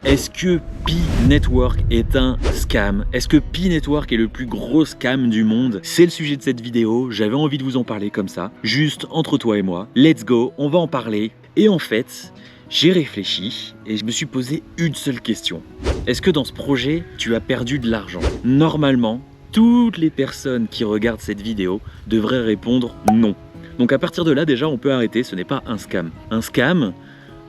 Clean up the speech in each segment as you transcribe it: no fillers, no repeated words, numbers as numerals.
Est-ce que Pi Network est un scam? Est-ce que Pi Network est le plus gros scam du monde? C'est le sujet de cette vidéo, j'avais envie de vous en parler comme ça, juste entre toi et moi. Let's go, on va en parler. Et en fait, j'ai réfléchi et je me suis posé une seule question. Est-ce que dans ce projet, tu as perdu de l'argent? Normalement, toutes les personnes qui regardent cette vidéo devraient répondre non. Donc à partir de là, déjà, on peut arrêter, ce n'est pas un scam. Un scam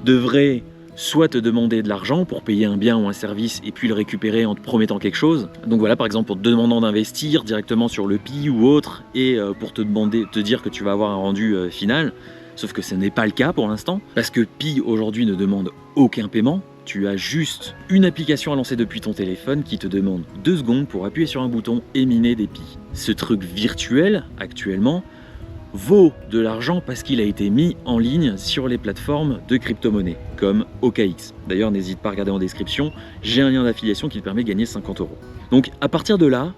devrait soit te demander de l'argent pour payer un bien ou un service et puis le récupérer en te promettant quelque chose. Donc voilà, par exemple, pour te demandant d'investir directement sur le Pi ou autre et pour te dire que tu vas avoir un rendu final. Sauf que ce n'est pas le cas pour l'instant, parce que Pi aujourd'hui ne demande aucun paiement. Tu as juste une application à lancer depuis ton téléphone qui te demande 2 secondes pour appuyer sur un bouton et miner des Pi. Ce truc virtuel, actuellement, vaut de l'argent parce qu'il a été mis en ligne sur les plateformes de crypto-monnaie, comme OKX. D'ailleurs, n'hésite pas à regarder en description, j'ai un lien d'affiliation qui te permet de gagner 50 €. Donc à partir de là,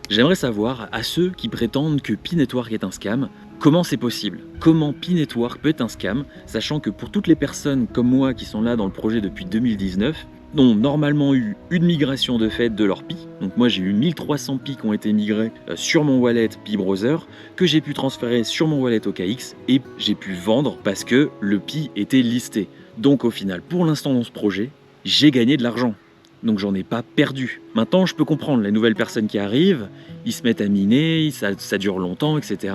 j'aimerais savoir, à ceux qui prétendent que Pi Network est un scam, comment c'est possible? Comment Pi Network peut être un scam, sachant que pour toutes les personnes comme moi qui sont là dans le projet depuis 2019, ont normalement eu une migration de fait de leur Pi. Donc moi j'ai eu 1300 Pi qui ont été migrés sur mon wallet Pi Browser, que j'ai pu transférer sur mon wallet OKX et j'ai pu vendre parce que le Pi était listé. Donc au final, pour l'instant dans ce projet, j'ai gagné de l'argent. Donc j'en ai pas perdu. Maintenant, je peux comprendre les nouvelles personnes qui arrivent, ils se mettent à miner, ça dure longtemps, etc.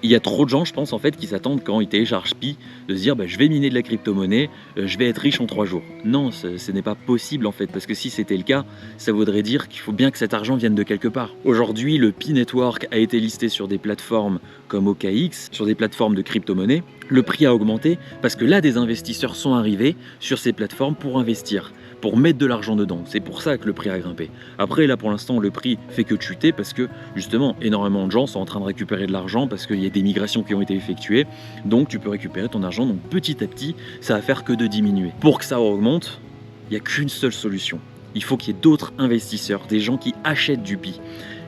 Il y a trop de gens, je pense, en fait, qui s'attendent quand ils téléchargent Pi, de se dire je vais miner de la crypto-monnaie, je vais être riche en 3 jours. Non, ce n'est pas possible en fait, parce que si c'était le cas, ça voudrait dire qu'il faut bien que cet argent vienne de quelque part. Aujourd'hui, le Pi Network a été listé sur des plateformes comme OKX, sur des plateformes de crypto-monnaie. Le prix a augmenté parce que là, des investisseurs sont arrivés sur ces plateformes pour investir, pour mettre de l'argent dedans. C'est pour ça que le prix a grimpé. Après, là, pour l'instant, le prix fait que chuter parce que, justement, énormément de gens sont en train de récupérer de l'argent parce qu'il y a des migrations qui ont été effectuées. Donc, tu peux récupérer ton argent. Donc, petit à petit, ça va faire que de diminuer. Pour que ça augmente, il n'y a qu'une seule solution. Il faut qu'il y ait d'autres investisseurs, des gens qui achètent du Pi.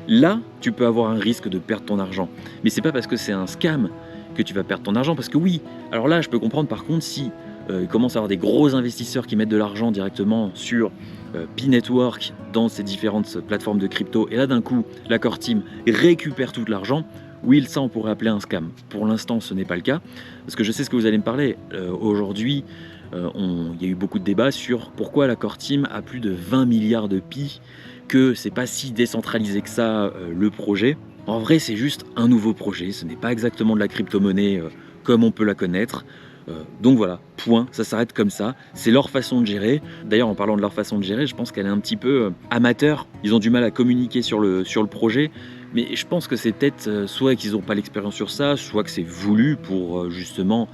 Là, tu peux avoir un risque de perdre ton argent. Mais c'est pas parce que c'est un scam que tu vas perdre ton argent. Parce que oui, alors là, je peux comprendre par contre si il commence à avoir des gros investisseurs qui mettent de l'argent directement sur Pi Network dans ces différentes plateformes de crypto, et là d'un coup la core team récupère tout l'argent. Oui, ça on pourrait appeler un scam. Pour l'instant ce n'est pas le cas, parce que je sais ce que vous allez me parler. Aujourd'hui il y a eu beaucoup de débats sur pourquoi la core team a plus de 20 milliards de Pi, que c'est pas si décentralisé que ça le projet. En vrai c'est juste un nouveau projet, ce n'est pas exactement de la crypto-monnaie comme on peut la connaître. Donc voilà, point, ça s'arrête comme ça, c'est leur façon de gérer. D'ailleurs en parlant de leur façon de gérer, je pense qu'elle est un petit peu amateur, ils ont du mal à communiquer sur le projet, mais je pense que c'est peut-être soit qu'ils n'ont pas l'expérience sur ça, soit que c'est voulu pour justement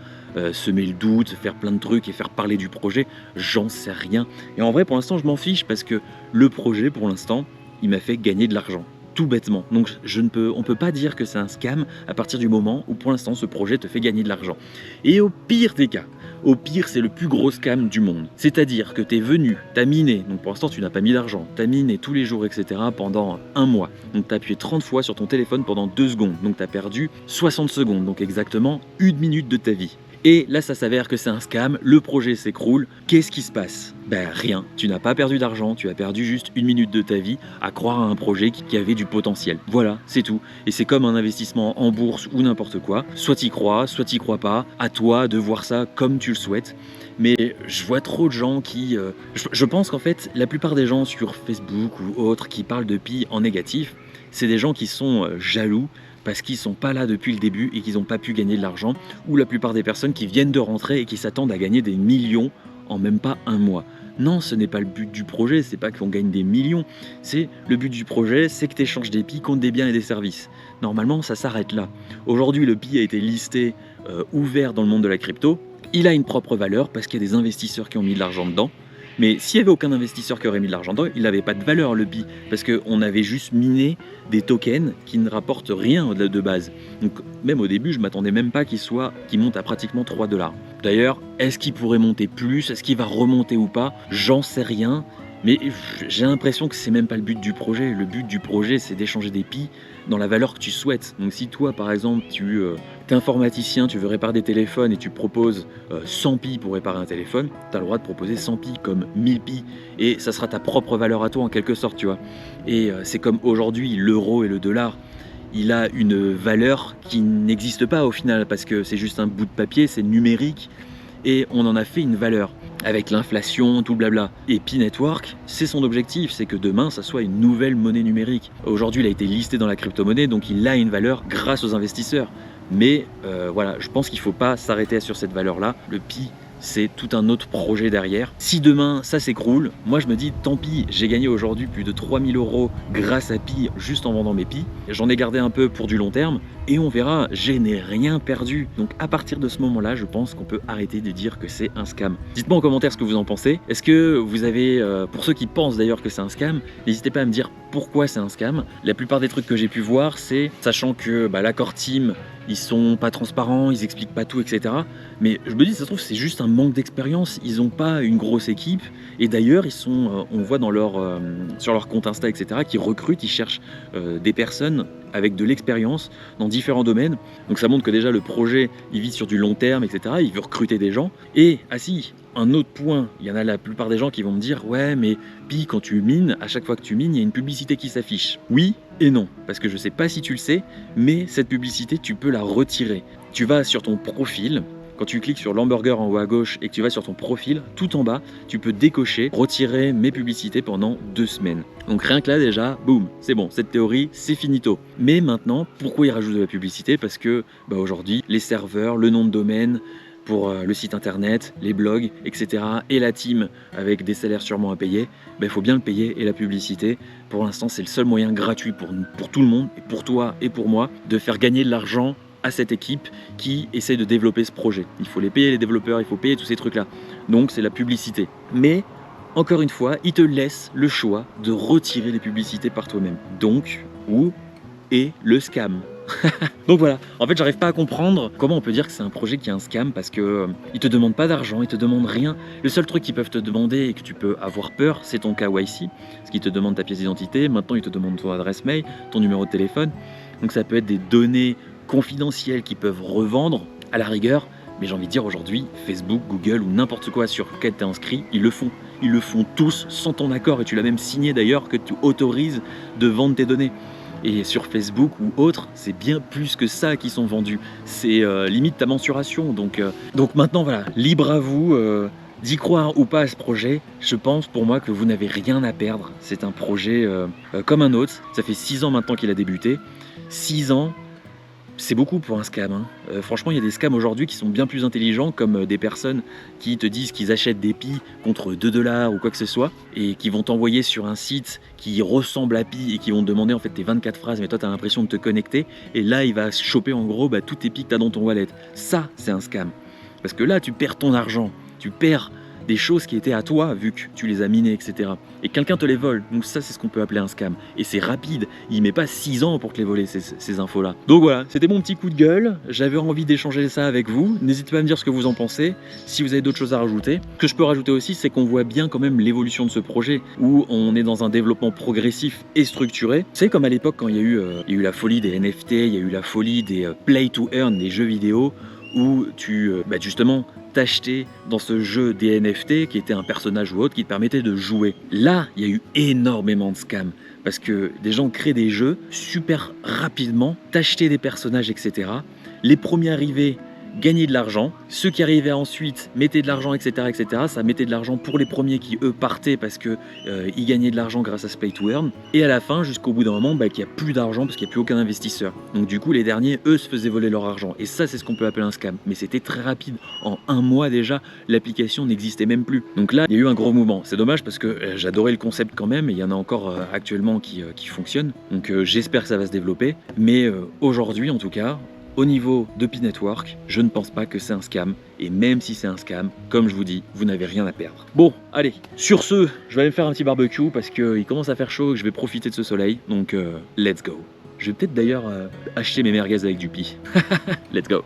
semer le doute, faire plein de trucs et faire parler du projet, j'en sais rien. Et en vrai pour l'instant je m'en fiche parce que le projet pour l'instant, il m'a fait gagner de l'argent. Tout bêtement. Donc on peut pas dire que c'est un scam à partir du moment où pour l'instant ce projet te fait gagner de l'argent. Et au pire des cas, au pire c'est le plus gros scam du monde. C'est-à-dire que tu es venu, tu as miné, donc pour l'instant tu n'as pas mis d'argent, tu as miné tous les jours, etc. pendant un mois. Donc tu as appuyé 30 fois sur ton téléphone pendant 2 secondes. Donc tu as perdu 60 secondes, donc exactement 1 minute de ta vie. Et là, ça s'avère que c'est un scam, le projet s'écroule. Qu'est-ce qui se passe? Ben rien, tu n'as pas perdu d'argent, tu as perdu juste 1 minute de ta vie à croire à un projet qui avait du potentiel. Voilà, c'est tout. Et c'est comme un investissement en bourse ou n'importe quoi. Soit t'y crois pas. À toi de voir ça comme tu le souhaites. Mais je vois trop de gens qui... je pense qu'en fait, la plupart des gens sur Facebook ou autres qui parlent de Pi en négatif, c'est des gens qui sont jaloux parce qu'ils sont pas là depuis le début et qu'ils n'ont pas pu gagner de l'argent, ou la plupart des personnes qui viennent de rentrer et qui s'attendent à gagner des millions en même pas un mois. Non, ce n'est pas le but du projet, c'est pas qu'on gagne des millions, c'est le but du projet, c'est que tu échanges des Pi contre des biens et des services. Normalement, ça s'arrête là. Aujourd'hui, le Pi a été listé, ouvert dans le monde de la crypto, il a une propre valeur parce qu'il y a des investisseurs qui ont mis de l'argent dedans. Mais s'il n'y avait aucun investisseur qui aurait mis de l'argent dedans, il n'avait pas de valeur le Pi, parce qu'on avait juste miné des tokens qui ne rapportent rien de base. Donc même au début, je ne m'attendais même pas qu'il monte à pratiquement 3 $. D'ailleurs, est-ce qu'il pourrait monter plus? Est-ce qu'il va remonter ou pas? J'en sais rien. Mais j'ai l'impression que c'est même pas le but du projet. Le but du projet, c'est d'échanger des Pi dans la valeur que tu souhaites. Donc si toi, par exemple, tu es informaticien, tu veux réparer des téléphones et tu proposes 100 Pi pour réparer un téléphone, tu as le droit de proposer 100 Pi comme 1000 Pi. Et ça sera ta propre valeur à toi en quelque sorte, tu vois. Et c'est comme aujourd'hui, l'euro et le dollar. Il a une valeur qui n'existe pas au final parce que c'est juste un bout de papier, c'est numérique et on en a fait une valeur avec l'inflation, tout le blabla. Et Pi Network, c'est son objectif, c'est que demain ça soit une nouvelle monnaie numérique. Aujourd'hui il a été listé dans la crypto-monnaie donc il a une valeur grâce aux investisseurs. Mais voilà, je pense qu'il ne faut pas s'arrêter sur cette valeur-là. Le Pi, c'est tout un autre projet derrière. Si demain ça s'écroule, moi je me dis tant pis, j'ai gagné aujourd'hui plus de 3000 € grâce à Pi juste en vendant mes Pi. J'en ai gardé un peu pour du long terme et on verra, je n'ai rien perdu. Donc à partir de ce moment-là, je pense qu'on peut arrêter de dire que c'est un scam. Dites-moi en commentaire ce que vous en pensez. Est-ce que vous avez, pour ceux qui pensent d'ailleurs que c'est un scam, n'hésitez pas à me dire pourquoi c'est un scam. La plupart des trucs que j'ai pu voir, c'est sachant que l'accord team, ils sont pas transparents, ils expliquent pas tout, etc. Mais je me dis, ça se trouve, c'est juste un manque d'expérience. Ils ont pas une grosse équipe. Et d'ailleurs, ils sont, on voit dans sur leur compte Insta, etc., qu'ils recrutent, ils cherchent des personnes avec de l'expérience dans différents domaines. Donc ça montre que déjà le projet, il vise sur du long terme, etc. Il veut recruter des gens. Et, un autre point, il y en a la plupart des gens qui vont me dire « Ouais, mais Pi, quand tu mines, à chaque fois que tu mines, il y a une publicité qui s'affiche. » Oui et non, parce que je ne sais pas si tu le sais, mais cette publicité, tu peux la retirer. Tu vas sur ton profil, quand tu cliques sur l'hamburger en haut à gauche et que tu vas sur ton profil, tout en bas, tu peux décocher, retirer mes publicités pendant 2 semaines. Donc rien que là déjà, boum, c'est bon, cette théorie, c'est finito. Mais maintenant, pourquoi ils rajoutent de la publicité? Parce que aujourd'hui, les serveurs, le nom de domaine, pour le site internet, les blogs, etc. et la team avec des salaires sûrement à payer, il faut bien le payer et la publicité. Pour l'instant, c'est le seul moyen gratuit pour tout le monde, et pour toi et pour moi, de faire gagner de l'argent à cette équipe qui essaie de développer ce projet. Il faut les payer les développeurs, il faut payer tous ces trucs-là. Donc c'est la publicité. Mais encore une fois, ils te laissent le choix de retirer les publicités par toi-même. Donc, où est le scam? Donc voilà, en fait j'arrive pas à comprendre comment on peut dire que c'est un projet qui est un scam parce que ils te demandent pas d'argent, ils te demandent rien. Le seul truc qu'ils peuvent te demander et que tu peux avoir peur, c'est ton KYC, parce qu'ils te demandent ta pièce d'identité, maintenant ils te demandent ton adresse mail, ton numéro de téléphone. Donc ça peut être des données confidentielles qu'ils peuvent revendre à la rigueur, mais j'ai envie de dire aujourd'hui, Facebook, Google ou n'importe quoi sur lequel tu es inscrit, ils le font. Ils le font tous sans ton accord et tu l'as même signé d'ailleurs que tu autorises de vendre tes données. Et sur Facebook ou autre, c'est bien plus que ça qui sont vendus. C'est limite ta mensuration. Donc maintenant, voilà, libre à vous d'y croire ou pas à ce projet. Je pense pour moi que vous n'avez rien à perdre. C'est un projet comme un autre. Ça fait 6 ans maintenant qu'il a débuté. 6 ans, c'est beaucoup pour un scam. Franchement, il y a des scams aujourd'hui qui sont bien plus intelligents, comme des personnes qui te disent qu'ils achètent des Pi contre 2 $ ou quoi que ce soit, et qui vont t'envoyer sur un site qui ressemble à Pi et qui vont te demander en fait tes 24 phrases, mais toi tu as l'impression de te connecter, et là il va choper en gros tous tes Pi que tu as dans ton wallet. Ça, c'est un scam. Parce que là, tu perds ton argent, tu perds des choses qui étaient à toi vu que tu les as minées, etc. Et quelqu'un te les vole. Donc ça, c'est ce qu'on peut appeler un scam. Et c'est rapide. Il met pas 6 ans pour te les voler, ces infos-là. Donc voilà, c'était mon petit coup de gueule. J'avais envie d'échanger ça avec vous. N'hésitez pas à me dire ce que vous en pensez. Si vous avez d'autres choses à rajouter. Ce que je peux rajouter aussi, c'est qu'on voit bien quand même l'évolution de ce projet où on est dans un développement progressif et structuré. C'est comme à l'époque quand il y a eu la folie des NFT, il y a eu la folie des play to earn, des jeux vidéo où tu, justement, t'acheter dans ce jeu des NFT qui était un personnage ou autre qui te permettait de jouer. Là, il y a eu énormément de scams parce que des gens créent des jeux super rapidement, t'acheter des personnages, etc. Les premiers arrivés gagner de l'argent, ceux qui arrivaient ensuite mettaient de l'argent, etc., etc. Ça mettait de l'argent pour les premiers qui eux partaient parce que ils gagnaient de l'argent grâce à ce play to earn. Et à la fin, jusqu'au bout d'un moment, qu'il n'y a plus d'argent parce qu'il n'y a plus aucun investisseur. Donc du coup, les derniers, eux, se faisaient voler leur argent. Et ça, c'est ce qu'on peut appeler un scam. Mais c'était très rapide. En 1 mois déjà, l'application n'existait même plus. Donc là, il y a eu un gros mouvement. C'est dommage parce que j'adorais le concept quand même. Et il y en a encore actuellement qui fonctionnent. Donc j'espère que ça va se développer. Mais aujourd'hui, en tout cas, au niveau de Pi Network, je ne pense pas que c'est un scam. Et même si c'est un scam, comme je vous dis, vous n'avez rien à perdre. Bon, allez, sur ce, je vais aller me faire un petit barbecue parce qu'il commence à faire chaud et que je vais profiter de ce soleil. Donc, let's go. Je vais peut-être d'ailleurs acheter mes merguez avec du Pi. Let's go.